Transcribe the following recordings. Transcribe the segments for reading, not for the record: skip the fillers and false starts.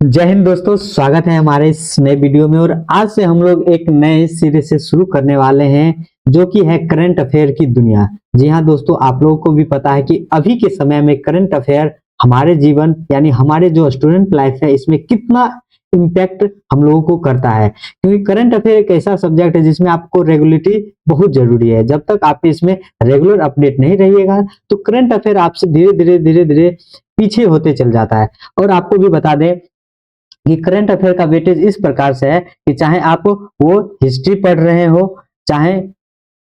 जय हिंद दोस्तों, स्वागत है हमारे इस नए वीडियो में। और आज से हम लोग एक नए सिरे से शुरू करने वाले हैं जो कि है करंट अफेयर की दुनिया। जी हाँ दोस्तों, आप लोगों को भी पता है कि अभी के समय में करंट अफेयर हमारे जीवन यानी हमारे जो स्टूडेंट लाइफ है इसमें कितना इम्पैक्ट हम लोगों को करता है, क्योंकि करंट अफेयर एक ऐसा सब्जेक्ट है जिसमें आपको रेगुलरिटी बहुत जरूरी है। जब तक आप इसमें रेगुलर अपडेट नहीं रहिएगा तो करंट अफेयर आपसे धीरे धीरे पीछे होते चल जाता है। और आपको भी बता दें कि करंट अफेयर का वेटेज इस प्रकार से है कि चाहे आप वो हिस्ट्री पढ़ रहे हो, चाहे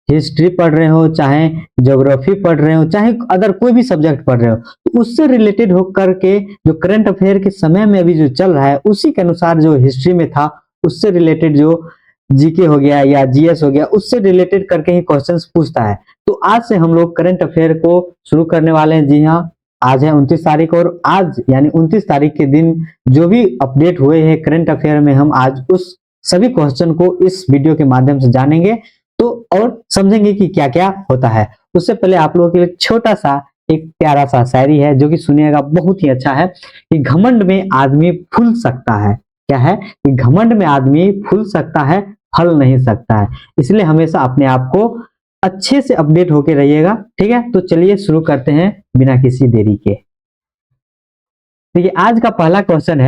चाहे ज्योग्राफी पढ़ रहे हो, चाहे अदर कोई भी सब्जेक्ट पढ़ रहे हो, तो उससे रिलेटेड होकर के जो करंट अफेयर के समय में अभी जो चल रहा है उसी के अनुसार जो हिस्ट्री में था उससे रिलेटेड जो जीके हो गया या जीएस हो गया उससे रिलेटेड करके ही क्वेश्चंस पूछता है। तो आज से हम लोग करंट अफेयर को शुरू करने वाले हैं। जी हाँ, आज है 29 तारीख और आज यानी 29 तारीख के दिन जो भी अपडेट हुए हैं करंट अफेयर में हम आज उस सभी क्वेश्चन को इस वीडियो के माध्यम से जानेंगे तो और समझेंगे कि क्या क्या होता है। उससे पहले आप लोगों के लिए छोटा सा एक प्यारा सा शायरी है जो कि सुनिएगा, बहुत ही अच्छा है कि घमंड में आदमी फूल सकता है। क्या है कि घमंड में आदमी फूल सकता है, फल नहीं सकता है। इसलिए हमेशा अपने आप को अच्छे से अपडेट होके रहिएगा, ठीक है। तो चलिए शुरू करते हैं बिना किसी देरी के। देखिए आज का पहला क्वेश्चन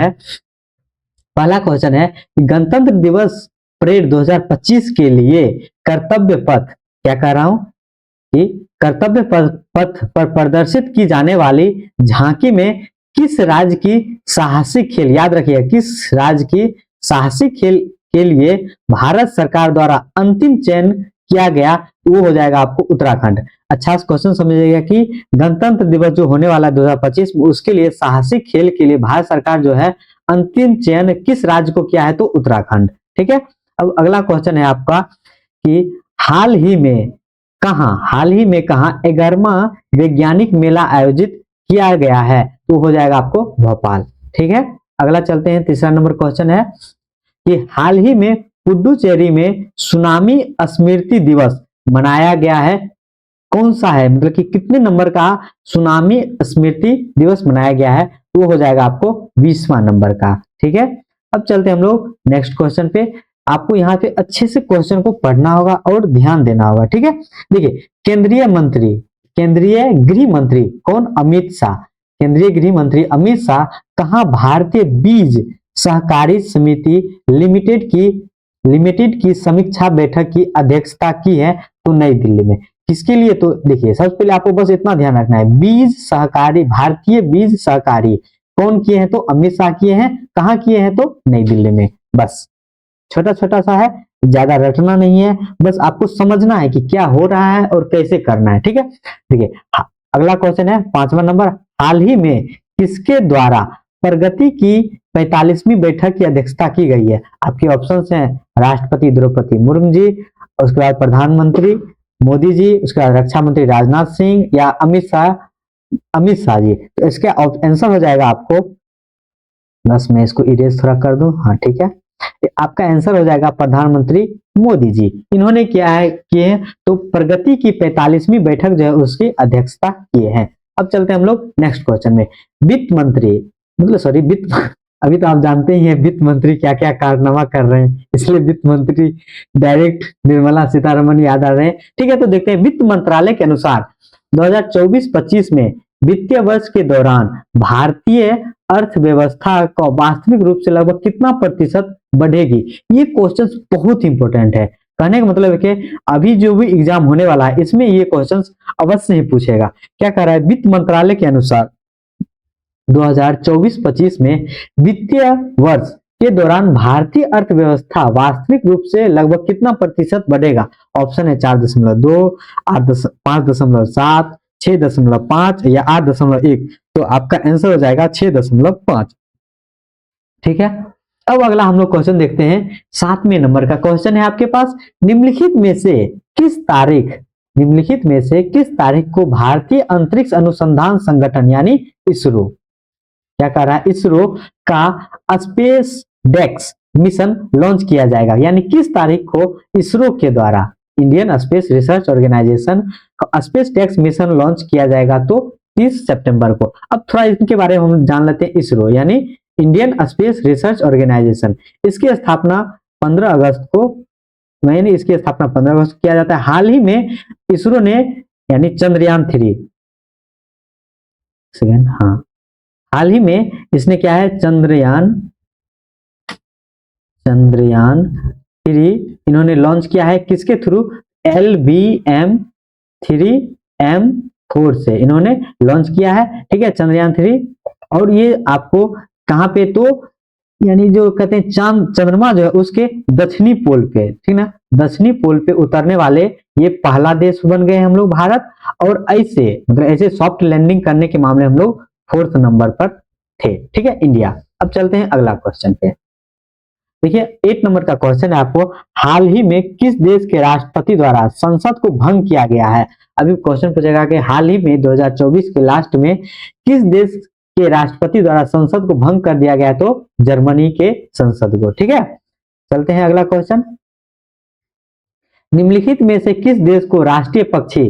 है कि गणतंत्र दिवस परेड 2025 के लिए कर्तव्य पथ, क्या कह रहा हूं कि कर्तव्य पथ पर प्रदर्शित की जाने वाली झांकी में किस राज्य की साहसिक खेल, याद रखिए किस राज्य की साहसिक खेल के लिए भारत सरकार द्वारा अंतिम चयन किया गया, वो हो जाएगा आपको उत्तराखंड। अच्छा क्वेश्चन समझिएगा कि गणतंत्र दिवस जो होने वाला है 2025 उसके लिए साहसिक खेल के लिए भारत सरकार जो है अंतिम चयन किस राज्य को किया है, तो उत्तराखंड, ठीक है। अब अगला क्वेश्चन है आपका कि हाल ही में कहा 11वां वैज्ञानिक मेला आयोजित किया गया है, तो हो जाएगा आपको भोपाल, ठीक है। अगला चलते हैं, तीसरा नंबर क्वेश्चन है कि हाल ही में पुडुचेरी में सुनामी स्मृति दिवस मनाया गया है, कौन सा है, मतलब कि कितने नंबर का सुनामी स्मृति दिवस मनाया गया है, वो हो जाएगा आपको 20वां नंबर का, ठीक है। अब चलते हम लोग नेक्स्ट क्वेश्चन पे। आपको यहाँ पे अच्छे से क्वेश्चन को पढ़ना होगा और ध्यान देना होगा, ठीक है। देखिए केंद्रीय गृह मंत्री कौन, अमित शाह। केंद्रीय गृह मंत्री अमित शाह कहाँ भारतीय बीज सहकारी समिति लिमिटेड की समीक्षा बैठक की अध्यक्षता की है, तो नई दिल्ली में। किसके लिए, तो देखिए सबसे पहले आपको बस इतना ध्यान रखना है, बीज सहकारी, भारतीय बीज सहकारी कौन किए हैं, तो अमित शाह किए हैं। कहाँ किए हैं, तो नई दिल्ली में। बस छोटा छोटा सा है, ज्यादा रटना नहीं है, बस आपको समझना है कि क्या हो रहा है और कैसे करना है, ठीक है। देखिए अगला क्वेश्चन है 5वां नंबर, हाल ही में किसके द्वारा प्रगति की 45वीं बैठक की अध्यक्षता की गई है। आपके ऑप्शंस हैं राष्ट्रपति द्रौपदी मुर्मू जी, उसके बाद प्रधानमंत्री मोदी जी, उसके बाद रक्षा मंत्री राजनाथ सिंह या अमित शाह जी। तो इसका आंसर हो जाएगा आपको, बस मैं इसको इरेज थोड़ा कर दूं, हाँ ठीक है, आपका आंसर हो जाएगा प्रधानमंत्री मोदी जी। इन्होंने किए हैं तो प्रगति की 45वीं बैठक जो है उसकी अध्यक्षता किए हैं। अब चलते हैं हम लोग नेक्स्ट क्वेश्चन में। वित्त अभी तो आप जानते ही हैं वित्त मंत्री क्या क्या कारनामा कर रहे हैं, इसलिए वित्त मंत्री डायरेक्ट निर्मला सीतारमण याद आ रहे हैं, ठीक है। तो देखते हैं, वित्त मंत्रालय के अनुसार 2024-25 में वित्तीय वर्ष के दौरान भारतीय अर्थव्यवस्था को वास्तविक रूप से लगभग कितना प्रतिशत बढ़ेगी। ये क्वेश्चन बहुत इंपॉर्टेंट है। कहने का मतलब है कि अभी जो भी एग्जाम होने वाला है इसमें ये क्वेश्चन अवश्य ही पूछेगा। क्या कह रहा है, वित्त मंत्रालय के अनुसार 2024-25 में वित्तीय वर्ष के दौरान भारतीय अर्थव्यवस्था वास्तविक रूप से लगभग कितना प्रतिशत बढ़ेगा। ऑप्शन है 4.2, 5.7, 6.5 या 8.1। तो आपका आंसर हो जाएगा 6.5, ठीक है। अब अगला हम लोग क्वेश्चन देखते हैं, 7वें नंबर का क्वेश्चन है आपके पास, निम्नलिखित में से किस तारीख को भारतीय अंतरिक्ष अनुसंधान संगठन यानी इसरो, क्या कर रहा है, इसरो का स्पेस डेक्स मिशन लॉन्च किया जाएगा, यानी किस तारीख को इसरो के द्वारा इंडियन स्पेस रिसर्च ऑर्गेनाइजेशन का स्पेस डेक्स मिशन लॉन्च किया जाएगा, तो 30 सितंबर को। अब थोड़ा इनके बारे में हम जान लेते हैं। इसरो यानी इंडियन स्पेस रिसर्च ऑर्गेनाइजेशन। इसकी स्थापना 15 अगस्त को इसकी स्थापना 15 अगस्त को किया जाता है। हाल ही में इसरो ने यानी चंद्रयान 3 सेकेंड, हाँ, हाल ही में इसने क्या है, चंद्रयान 3 इन्होंने लॉन्च किया है। किसके थ्रू? LBM-3M4 से इन्होंने लॉन्च किया है, ठीक है, चंद्रयान 3। और ये आपको कहां पे, तो यानी जो कहते हैं चंद्रमा जो है उसके दक्षिणी पोल पे, ठीक ना, दक्षिणी पोल पे उतरने वाले ये पहला देश बन गए हम लोग भारत। और ऐसे मतलब ऐसे सॉफ्ट लैंडिंग करने के मामले हम लोग 4th नंबर पर थे, ठीक है, इंडिया। अब चलते हैं अगला क्वेश्चन पे। देखिए 8 नंबर का क्वेश्चन है आपको, हाल ही में किस देश के राष्ट्रपति द्वारा संसद को भंग किया गया है? अभी क्वेश्चन पूछेगा कि हाल ही में 2024 के लास्ट में किस देश के राष्ट्रपति द्वारा संसद को भंग कर दिया गया? तो जर्मनी के संसद को, ठीक है। चलते हैं अगला क्वेश्चन। निम्नलिखित में से किस देश को राष्ट्रीय पक्षी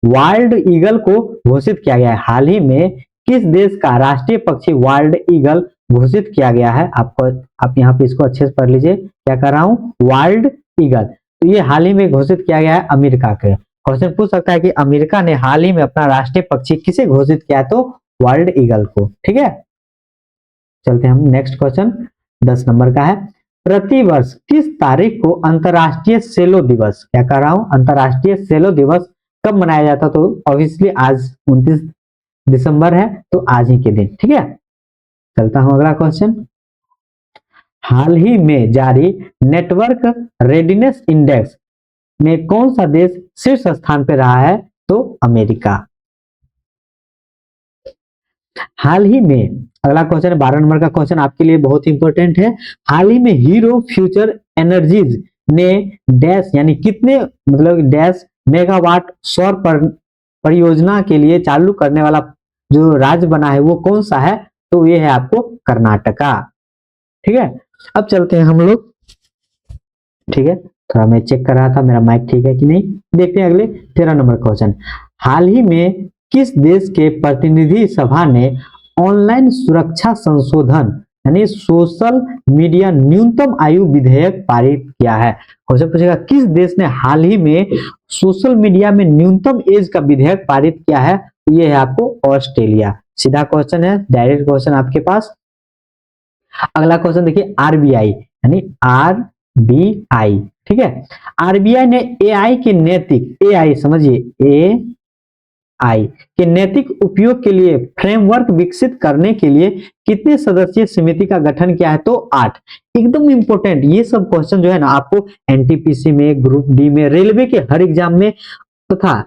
वाइल्ड ईगल को घोषित किया गया है? हाल ही में किस देश का राष्ट्रीय पक्षी वाइल्ड ईगल घोषित किया गया है? आप यहाँ पे इसको अच्छे से पढ़ लीजिए, क्या कर रहा हूँ, वाइल्ड ईगल। तो ये हाल ही में घोषित किया गया है अमेरिका के। क्वेश्चन पूछ सकता है कि अमेरिका ने हाल ही में अपना राष्ट्रीय पक्षी किसे घोषित किया है? तो वाइल्ड ईगल को, ठीक है। चलते हैं हम नेक्स्ट क्वेश्चन 10 नंबर का है, प्रतिवर्ष किस तारीख को अंतरराष्ट्रीय सेलो दिवस, क्या कर रहा हूं, अंतरराष्ट्रीय सेलो दिवस कब मनाया जाता? तो ऑब्वियसली आज 29 दिसंबर है, तो आज ही के दिन, ठीक है। चलता हूं अगला क्वेश्चन। हाल ही में जारी नेटवर्क रेडिनेस इंडेक्स में कौन सा देश शीर्ष स्थान पर रहा है? तो अमेरिका। हाल ही में अगला क्वेश्चन 12 नंबर का क्वेश्चन आपके लिए बहुत इंपॉर्टेंट है। हाल ही में हीरो फ्यूचर एनर्जीज ने डैश यानी कितने मतलब डैश मेगावाट सौर परियोजना के लिए चालू करने वाला जो राज्य बना है वो कौन सा है? तो ये है आपको कर्नाटका, ठीक है। अब चलते हैं हम लोग, ठीक है, थोड़ा मैं चेक कर रहा था मेरा माइक ठीक है कि नहीं। देखते हैं अगले 13 नंबर क्वेश्चन। हाल ही में किस देश के प्रतिनिधि सभा ने ऑनलाइन सुरक्षा संशोधन यानी सोशल मीडिया न्यूनतम आयु विधेयक पारित किया है? क्वेश्चन पूछेगा किस देश ने हाल ही में सोशल मीडिया में न्यूनतम एज का विधेयक पारित किया है? तो ये है आपको ऑस्ट्रेलिया। सीधा क्वेश्चन है, डायरेक्ट क्वेश्चन आपके पास। अगला क्वेश्चन देखिए, आरबीआई यानी आरबीआई, ठीक है, आरबीआई ने एआई के नैतिक, एआई समझिए, एआई के नैतिक उपयोग के लिए फ्रेमवर्क विकसित करने के लिए कितने सदस्यीय समिति का गठन किया है? तो 8। एकदम इंपॉर्टेंट ये सब क्वेश्चन जो है ना आपको एनटीपीसी में, ग्रुप डी में, रेलवे के हर एग्जाम में तथा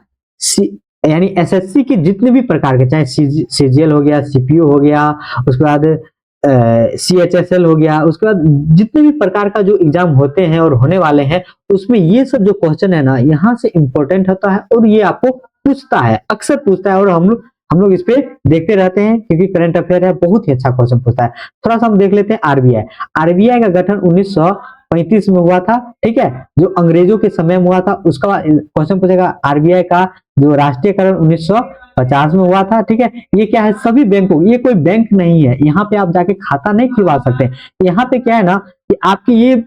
यानी एसएससी के जितने भी प्रकार के, चाहे सीजीएल हो गया, सीपीओ हो गया, उसके बाद सीएचएसएल हो गया, उसके बाद जितने भी प्रकार का जो एग्जाम होते हैं और होने वाले हैं उसमें ये सब जो क्वेश्चन है ना यहाँ से इंपॉर्टेंट होता है और ये आपको पूछता है, अक्सर पूछता है। और हम लोग इस पे देखते रहते हैं क्योंकि करंट अफेयर है, बहुत ही अच्छा क्वेश्चन पूछता है। थोड़ा सा हम देख लेते हैं आरबीआई। आरबीआई का गठन 1935 में हुआ था, ठीक है, जो अंग्रेजों के समय में हुआ था। उसका बाद क्वेश्चन पूछेगा आरबीआई का जो राष्ट्रीयकरण 1950 में हुआ था, ठीक है। ये क्या है, सभी बैंकों, ये कोई बैंक नहीं है, यहाँ पे आप जाके खाता नहीं खुलवा सकते। यहाँ पे क्या है ना कि आपके ये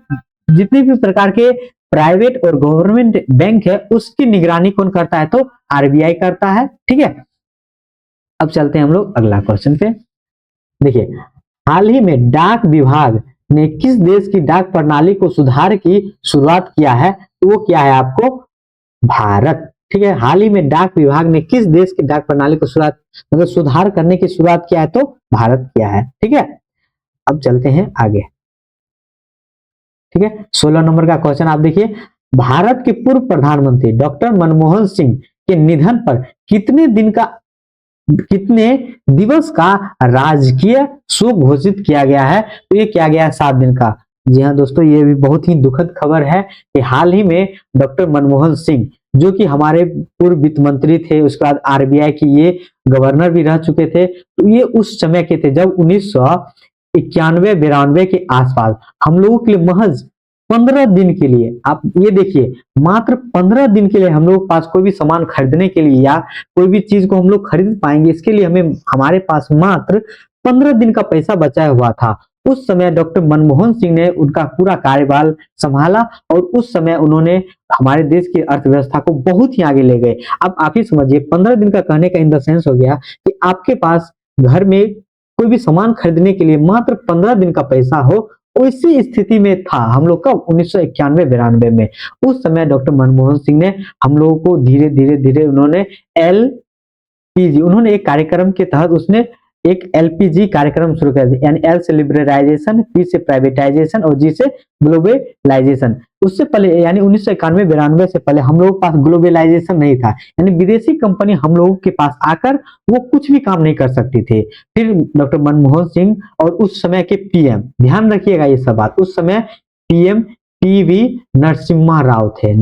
जितने भी प्रकार के प्राइवेट और गवर्नमेंट बैंक है उसकी निगरानी कौन करता है? तो आरबीआई करता है, ठीक है। अब चलते हैं हम लोग अगला क्वेश्चन पे। देखिए हाल ही में डाक विभाग ने किस देश की डाक प्रणाली को सुधार की शुरुआत किया है? तो वो क्या है आपको? भारत, ठीक है। हाल ही में डाक विभाग ने किस देश की डाक प्रणाली को मतलब सुधार करने की शुरुआत किया है? तो भारत किया है, ठीक है। अब चलते हैं आगे, ठीक है। 16 नंबर का क्वेश्चन आप देखिए, भारत के पूर्व प्रधानमंत्री डॉक्टर मनमोहन सिंह के निधन पर कितने दिवस का राजकीय शोक घोषित किया गया है? तो ये किया गया है 7 दिन का। जी हाँ दोस्तों, ये भी बहुत ही दुखद खबर है कि हाल ही में डॉक्टर मनमोहन सिंह जो कि हमारे पूर्व वित्त मंत्री थे, उसके बाद आरबीआई की ये गवर्नर भी रह चुके थे, तो ये उस समय के थे जब 1991-92 के आसपास हम लोगों के लिए महज 15 दिन के लिए, आप ये देखिए, मात्र 15 दिन के लिए हम लोग पास कोई भी सामान खरीदने के लिए या कोई भी चीज को हम लोग खरीद पाएंगे, इसके लिए हमारे पास मात्र 15 दिन का पैसा बचा हुआ था। उस समय डॉक्टर मनमोहन सिंह ने उनका पूरा कार्यभार संभाला और उस समय उन्होंने हमारे देश की अर्थव्यवस्था को बहुत ही आगे ले गए। अब आप ही समझिए, 15 दिन का कहने का इन द सेंस हो गया कि आपके पास घर में कोई भी सामान खरीदने के लिए मात्र 15 दिन का पैसा हो, उसी स्थिति में था हम लोग का 1991-92 में। उस समय डॉक्टर मनमोहन सिंह ने हम लोगों को धीरे धीरे धीरे उन्होंने एलपीजी, उन्होंने एक कार्यक्रम के तहत उसने एक एलपीजी कार्यक्रम शुरू कर दिया, यानी एल से लिबरलाइजेशन, पी से प्राइवेटाइजेशन और जी से ग्लोबलाइजेशन। उससे पहले यानी 1991-92 से पहले हम लोगों के पास ग्लोबलाइजेशन नहीं था, यानी विदेशी कंपनी हम लोगों के पास आकर वो कुछ भी काम नहीं कर सकती थी। फिर डॉक्टर मनमोहन सिंह और उस समय के पीएम, ध्यान रखिएगा ये सब बात, उस समय पीएम पीवी नरसिम्हा राव थे,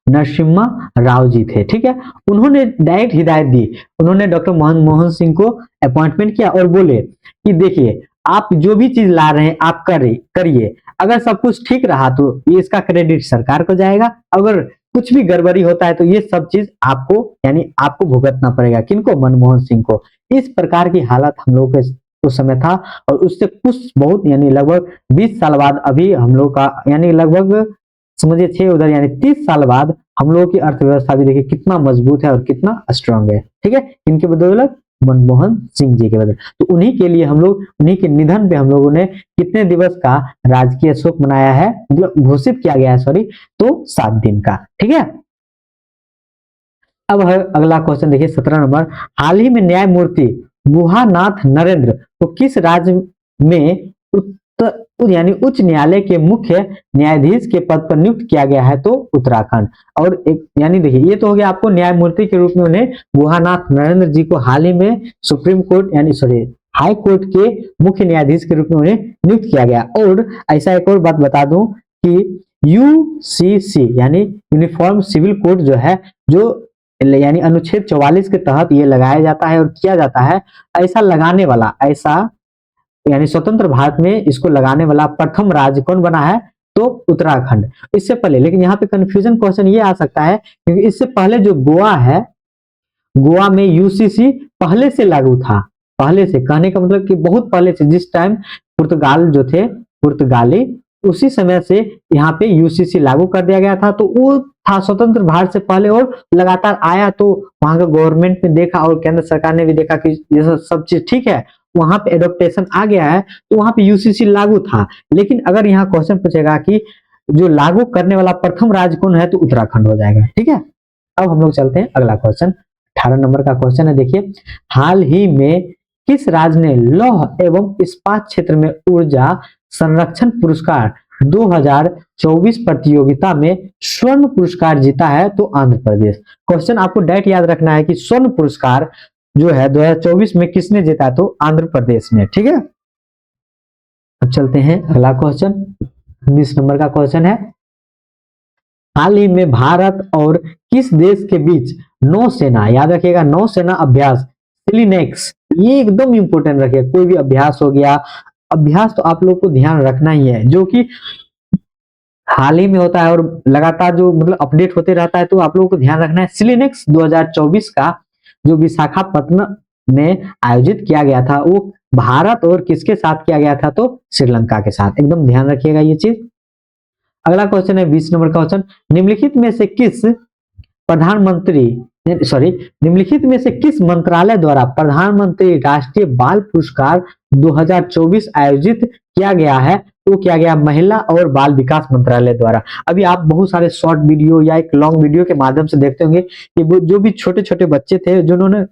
नरसिम्हा राव जी थे, ठीक है। उन्होंने डायरेक्ट हिदायत दी, उन्होंने डॉक्टर मनमोहन सिंह को अपॉइंटमेंट किया और बोले कि देखिए आप जो भी चीज ला रहे हैं आप करिए, अगर सब कुछ ठीक रहा तो ये इसका क्रेडिट सरकार को जाएगा, अगर कुछ भी गड़बड़ी होता है तो ये सब चीज आपको यानी आपको भुगतना पड़ेगा। किनको? मनमोहन सिंह को। इस प्रकार की हालत हम लोग के उस समय था और उससे कुछ बहुत यानी लगभग 20 साल बाद अभी हम लोग का यानी लगभग समझिए 6 उधर यानी 30 साल बाद हम लोगों की अर्थव्यवस्था भी देखिए कितना मजबूत है और कितना स्ट्रांग है, ठीक है। इनके बदौलत मनमोहन सिंह जी के बदौलत। तो उन्हीं के लिए हम लोग, उन्हीं के निधन पे हम लोगों ने कितने दिवस का राजकीय शोक मनाया है, मतलब घोषित किया गया है, सॉरी, तो 7 दिन का, ठीक है। अब अगला क्वेश्चन देखिए 17 नंबर, हाल ही में न्यायमूर्ति गुहानाथ नरेंद्र को किस राज्य में यानी उच्च न्यायालय के मुख्य न्यायाधीश के पद पर नियुक्त किया गया है? तो उत्तराखंड। और एक यानी देखिए ये तो हो गया आपको न्यायमूर्ति के रूप में उन्हें गुहानाथ नरेंद्र जी को हाल ही में सुप्रीम कोर्ट यानी सॉरी हाई कोर्ट के मुख्य न्यायाधीश के रूप में उन्हें नियुक्त किया गया। और ऐसा एक और बात बता दूं कि यूसीसी यानी यूनिफॉर्म सिविल कोड जो है, जो यानी अनुच्छेद 44 के तहत ये लगाया जाता है और किया जाता है। ऐसा लगाने वाला, ऐसा यानी स्वतंत्र भारत में इसको लगाने वाला प्रथम राज्य कौन बना है? तो उत्तराखंड। इससे पहले, लेकिन यहाँ पे कंफ्यूजन क्वेश्चन ये आ सकता है क्योंकि इससे पहले जो गोवा है, गोवा में यूसीसी पहले से लागू था, पहले से कहने का मतलब कि बहुत पहले से, जिस टाइम पुर्तगाल जो थे पुर्तगाली, उसी समय से यहाँ पे यूसीसी लागू कर दिया गया था। तो वो था स्वतंत्र भारत से पहले और लगातार आया, तो वहां का गवर्नमेंट ने देखा और केंद्र सरकार ने भी देखा कि ये सब चीज ठीक है, वहां पे एडॉप्टेशन आ गया है, तो वहां पे यूसीसी लागू था। लेकिन अगर यहाँ क्वेश्चन पूछेगा कि जो लागू करने वाला प्रथम राज्य कौन है, तो उत्तराखंड हो जाएगा, ठीक है। अब हम लोग चलते हैं अगला क्वेश्चन, 18 नंबर का क्वेश्चन है। देखिए, हाल ही में किस राज्य ने लौह एवं इस्पात क्षेत्र में ऊर्जा संरक्षण पुरस्कार 2024 प्रतियोगिता में स्वर्ण पुरस्कार जीता है? तो आंध्र प्रदेश। क्वेश्चन आपको डायरेक्ट याद रखना है कि स्वर्ण पुरस्कार जो है 2024 में किसने जीता? तो आंध्र प्रदेश ने, ठीक है। अब चलते हैं अगला क्वेश्चन, 20 नंबर का क्वेश्चन है, हाल ही में भारत और किस देश के बीच नौसेना, याद रखिएगा नौसेना अभ्यास सिलिनेक्स, ये एकदम इंपोर्टेंट रखिए, कोई भी अभ्यास हो गया, अभ्यास तो आप लोग को ध्यान रखना ही है, जो कि हाल ही में होता है और लगातार जो मतलब अपडेट होते रहता है, तो आप लोगों को ध्यान रखना है। सिलिनेक्स 2024 का जो विशाखापत्तनम में आयोजित किया गया था, वो भारत और किसके साथ किया गया था? तो श्रीलंका के साथ, एकदम ध्यान रखिएगा ये चीज। अगला क्वेश्चन है 20 नंबर का क्वेश्चन, निम्नलिखित में से किस मंत्रालय द्वारा प्रधानमंत्री राष्ट्रीय बाल पुरस्कार 2024 आयोजित किया गया है? तो किया गया महिला और बाल विकास मंत्रालय द्वारा। अभी आप बहुत सारे शॉर्ट वीडियो या एक लॉन्ग वीडियो के माध्यम से देखते होंगे कि जो भी छोटे छोटे बच्चे थे जिन्होंने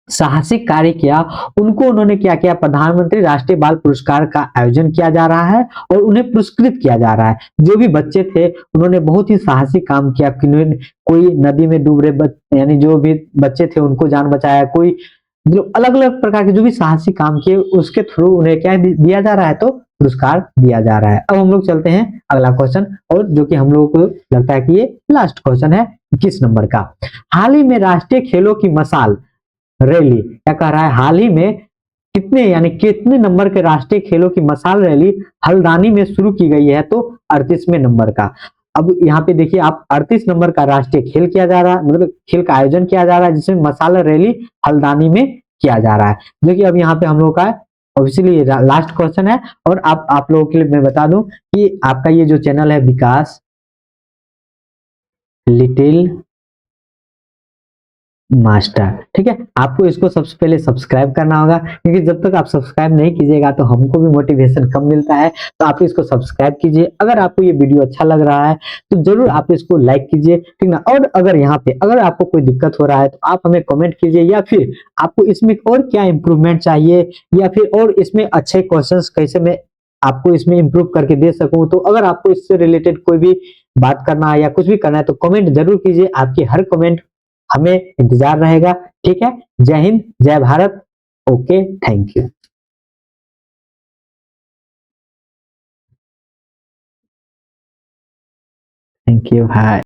साहसिक कार्य किया, उनको उन्होंने क्या किया, प्रधानमंत्री राष्ट्रीय बाल पुरस्कार का आयोजन किया जा रहा है और उन्हें पुरस्कृत किया जा रहा है। जो भी बच्चे थे उन्होंने बहुत ही साहसिक काम किया, कोई नदी में डूब रहे यानी जो भी बच्चे थे उनको जान बचाया, कोई जो अलग अलग प्रकार के जो भी साहसिक काम किए उसके थ्रू उन्हें क्या दिया जा रहा है? तो पुरस्कार दिया जा रहा है। अब हम लोग चलते हैं अगला क्वेश्चन, और जो कि हम लोगों को लगता है कि ये लास्ट क्वेश्चन है 21 नंबर का, हाल ही में राष्ट्रीय खेलों की मशाल रैली, क्या कह रहा है, हाल ही में कितने नंबर के राष्ट्रीय खेलों की मशाल रैली हल्द्वानी में शुरू की गई है? तो 38वें नंबर का। अब यहाँ पे देखिए आप 38 नंबर का राष्ट्रीय खेल किया जा रहा है, मतलब खेल का आयोजन किया जा रहा है जिसमें मशाल रैली हल्द्वानी में किया जा रहा है। देखिए अब यहाँ पे हम लोग का ऑब्वियसली लास्ट क्वेश्चन है, और आप लोगों के लिए मैं बता दूं कि आपका ये जो चैनल है विकास लिटिल मास्टर, ठीक है, आपको इसको सबसे पहले सब्सक्राइब करना होगा, क्योंकि जब तक आप सब्सक्राइब नहीं कीजिएगा तो हमको भी मोटिवेशन कम मिलता है। तो आप इसको सब्सक्राइब कीजिए। अगर आपको ये वीडियो अच्छा लग रहा है तो जरूर आप इसको लाइक कीजिए, ठीक ना। और अगर यहाँ पे अगर आपको कोई दिक्कत हो रहा है तो आप हमें कमेंट कीजिए, या फिर आपको इसमें और क्या इंप्रूवमेंट चाहिए, या फिर और इसमें अच्छे क्वेश्चन कैसे मैं आपको इसमें इंप्रूव करके दे सकूं। तो अगर आपको इससे रिलेटेड कोई भी बात करना है या कुछ भी करना है तो कमेंट जरूर कीजिए। आपकी हर कमेंट हमें इंतजार रहेगा, ठीक है। जय हिंद, जय Bharat. Okay, thank you. Thank you भाई।